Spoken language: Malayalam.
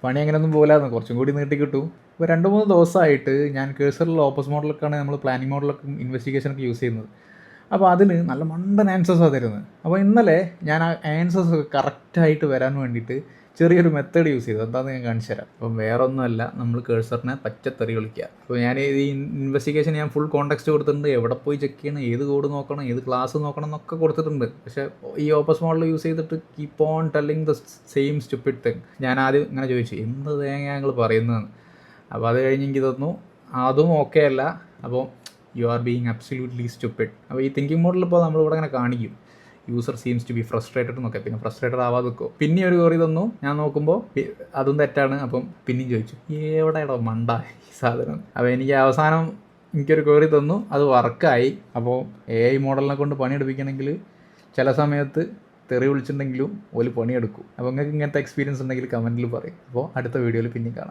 പണി അങ്ങനെയൊന്നും പോലാന്ന്, കുറച്ചും കൂടി നീട്ടി കിട്ടും. ഇപ്പോൾ 2-3 ദിവസമായിട്ട് ഞാൻ കേഴ്സറിലുള്ള ഓപ്പസ് മോഡലൊക്കെയാണ് നമ്മൾ പ്ലാനിങ് മോഡലൊക്കെ ഇൻവെസ്റ്റിഗേഷനൊക്കെ യൂസ് ചെയ്യുന്നത്. അപ്പോൾ അതിൽ നല്ല മണ്ടൻ ആൻസേഴ്സാണ് തരുന്നത്. അപ്പോൾ ഇന്നലെ ഞാൻ ആ ആൻസേഴ്സ് കറക്റ്റായിട്ട് വരാൻ വേണ്ടിയിട്ട് ചെറിയൊരു മെത്തേഡ് യൂസ് ചെയ്തു. എന്താണെന്ന് ഞാൻ കാണിച്ചു തരാം. അപ്പം വേറെ ഒന്നുമല്ല, നമ്മൾ കേഴ്സറിനെ പച്ചത്തെറി വിളിക്കുക. അപ്പോൾ ഞാൻ ഈ ഇൻവെസ്റ്റിഗേഷൻ ഞാൻ ഫുൾ കോണ്ടെക്സ്റ്റ് കൊടുത്തിട്ടുണ്ട്. എവിടെ പോയി ചെക്ക് ചെയ്യണം, ഏത് കോഡ് നോക്കണം, ഏത് ക്ലാസ് നോക്കണം എന്നൊക്കെ കൊടുത്തിട്ടുണ്ട്. പക്ഷേ ഈ ഓപ്പസ് മോഡൽ യൂസ് ചെയ്തിട്ട് keep on telling the same stupid thing. ഞാൻ ആദ്യം ഇങ്ങനെ ചോദിച്ചു, എന്ത് തേങ്ങ ഞങ്ങൾ പറയുന്നതെന്ന്. അപ്പോൾ അത് കഴിഞ്ഞ് എനിക്ക് തോന്നുന്നു അതും ഓക്കെ അല്ല. അപ്പോൾ you are being absolutely stupid. അപ്പോൾ ഈ തിങ്കിങ് മോഡൽ ഇപ്പോൾ നമ്മളിവിടെ ഇങ്ങനെ കാണിക്കും, user seems to be frustrated എന്നൊക്കെ. പിന്നെ ഫ്രസ്ട്രേറ്റഡ് ആവാതെ നിൽക്കും. പിന്നെ ഒരു കോറി തന്നു, ഞാൻ നോക്കുമ്പോൾ അതും തെറ്റാണ്. അപ്പം പിന്നെയും ചോദിച്ചു, എവിടെയാണോ മണ്ട ഈ സാധനം. അപ്പോൾ എനിക്ക് അവസാനം എനിക്കൊരു കോറി തന്നു, അത് വർക്കായി. അപ്പോൾ AI മോഡലിനെ കൊണ്ട് പണിയെടുപ്പിക്കണമെങ്കിൽ ചില സമയത്ത് തെറി വിളിച്ചിട്ടുണ്ടെങ്കിലും ഒരു പണിയെടുക്കും. അപ്പോൾ നിങ്ങൾക്ക് ഇങ്ങനത്തെ എക്സ്പീരിയൻസ് ഉണ്ടെങ്കിൽ കമൻറ്റിൽ പറയും. അപ്പോൾ അടുത്ത വീഡിയോയിൽ പിന്നെയും കാണാം.